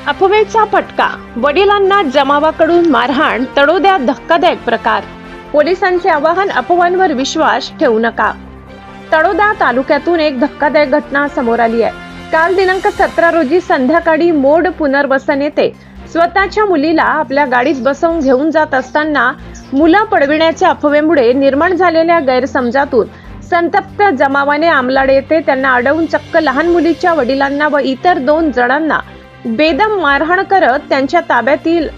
अफवेचा फटका, वडिलांना जमावाकडून मारहाण, तडोद्यात धक्कादायक प्रकार. पोलिसांचे आवाहन, अफवांवर विश्वास ठेवू नका. तडोदा तालुक्यातून एक धक्कादायक घटना समोर आली आहे. काल दिनांक 17 रोजी संध्याकाळी मोड पुनर्वसन येथे स्वतःच्या मुलीला आपल्या गाडीत बसवून घेऊन जात असताना मुलं पळविण्याच्या अफवेमुळे निर्माण झालेल्या गैरसमजातून संतप्त जमावाने आमलाड येथे त्यांना अडवून चक्क लहान मुलीच्या वडिलांना व इतर 2 जणांना बेदम मारहाण करत त्यांच्या ताब्यातील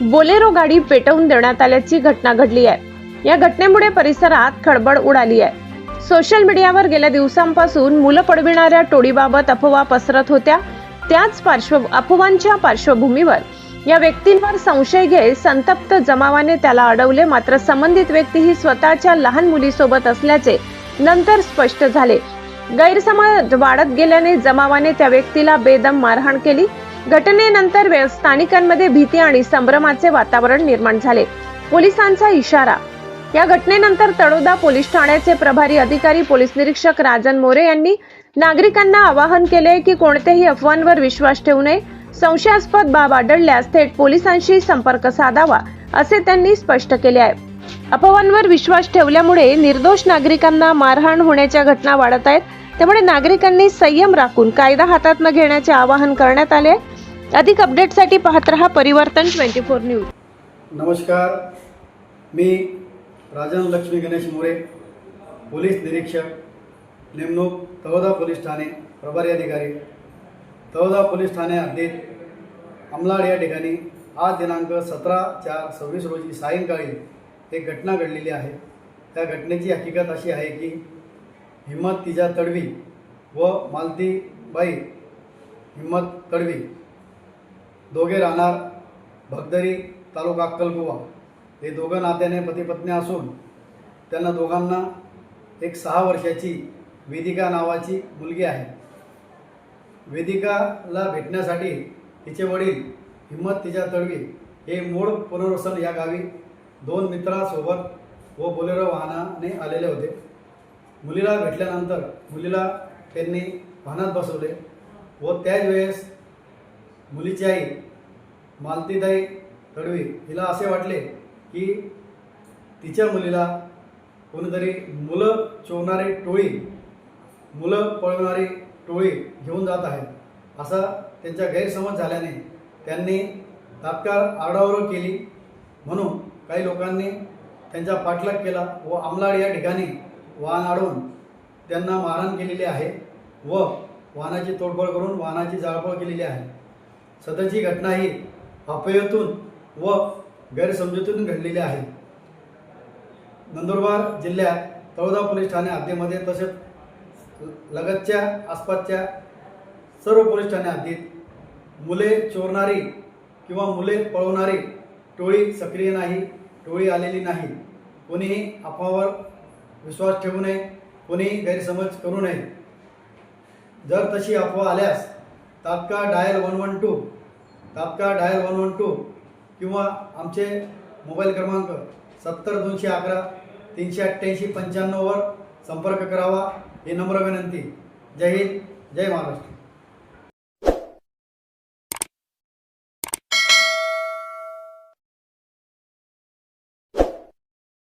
बोलेरो गाडी पेटवून देण्यात आल्याची घटना घडली आहे. या घटनेमुळे परिसरात खळबळ उडाली आहे. सोशल मीडियावर गेल्या दिवसांपासून मुलं पळविणाऱ्या टोळीबाबत अफवा पसरत होत्या. त्याच अफवांच्या पार्श्वभूमीवर या व्यक्तींवर संशय घेत संतप्त जमावाने त्याला अडवले. मात्र संबंधित व्यक्ती ही स्वतःच्या लहान मुलीसोबत असल्याचे नंतर स्पष्ट झाले. गैरसमज वाढत गेल्याने जमावाने त्या व्यक्तीला बेदम मारहाण केली. घटनेनंतर स्थानिकांमध्ये भीती आणि संभ्रमाचे वातावरण निर्माण झाले. पोलिसांचा इशारा. या घटनेनंतर तडोदा पोलीस ठाण्याचे प्रभारी अधिकारी पोलीस निरीक्षक राजन मोरे यांनी नागरिकांना आवाहन केले की कोणत्याही अफवांवर विश्वास ठेवू नये. संशयास्पद बाब आढळल्यास थेट पोलिसांशी संपर्क साधावा असे त्यांनी स्पष्ट केले आहे. अफवांवर विश्वास ठेवल्यामुळे निर्दोष नागरिकांना मारहाण होण्याच्या घटना वाढत आहेत. त्यामुळे नागरिकांनी संयम राखून कायदा हातात न घेण्याचे आवाहन करण्यात आले. अधिक अपडेटसाठी पाहत रहा परिवर्तन 24 न्यूज. नमस्कार, मी राजन लक्ष्मी गणेश मोरे, पोलीस निरीक्षक, नेमणूक तळोदा पोलीस ठाणे, प्रभारी अधिकारी, तळोदा पोलीस ठाणे हद्दीत अमलाड या ठिकाणी आज दिनांक 17/4/26 रोजी सायंकाळी एक घटना घडलेली आहे. त्या घटनेची हकीकत अशी आहे की हिम्मत तिजा तडवी व मालतीबाई हिम्मत तडवी दोघे राहणार भगदरी, तालुका अक्कलकुवा, हे दोघं नात्याने पती पत्नी असून त्यांना दोघांना एक 6 वर्षाची वेदिका नावाची मुलगी आहे. वेदिकाला भेटण्यासाठी तिचे वडील हिम्मत तिजा तडवी हे मोड पुनर्वसन या गावी 2 मित्रासोबत व बोलेरो वाहनाने आलेले होते. मुलीला भेटल्यानंतर मुलीला त्यांनी वाहनात बसवले व त्याच वेळेस मुलीची आई मालतीताई तडवी हिला असे वाटले की तिच्या मुलीला कोणीतरी मुलं चोरणारी टोळी, मुलं पळवणारी टोळी घेऊन जात आहे असा त्यांचा गैरसमज झाल्याने त्यांनी तात्काळ आरडाओरड केली. म्हणून काही लोकांनी त्यांचा पाठलाग केला व अमलाड या ठिकाणी वाहन अडवून त्यांना मारहाण केलेली आहे व वाहनाची तोडफोड करून वाहनाची जाळपोळ केलेली आहे. सदरची घटना ही अफवेतून व गैरसमजुतीतून घडलेली आहे. नंदुरबार जिल्ह्यात तळोदा पोलीस ठाणे हद्दीमध्ये तसेच लगतच्या आसपासच्या सर्व पोलीस ठाणे हद्दीत मुले चोरणारी किंवा मुले पळवणारी टोळी सक्रिय नाही, टोळी आलेली नाही. कोणीही अफवावर विश्वास ठेवू नये, कोणीही गैरसमज करू नये. जर तशी अफवा आल्यास तात्काळ डायल 112 किंवा आमचे मोबाईल क्रमांक 70 211 388 95 वर संपर्क करावा ही नम्र विनंती. जय हिंद, जय महाराष्ट्र.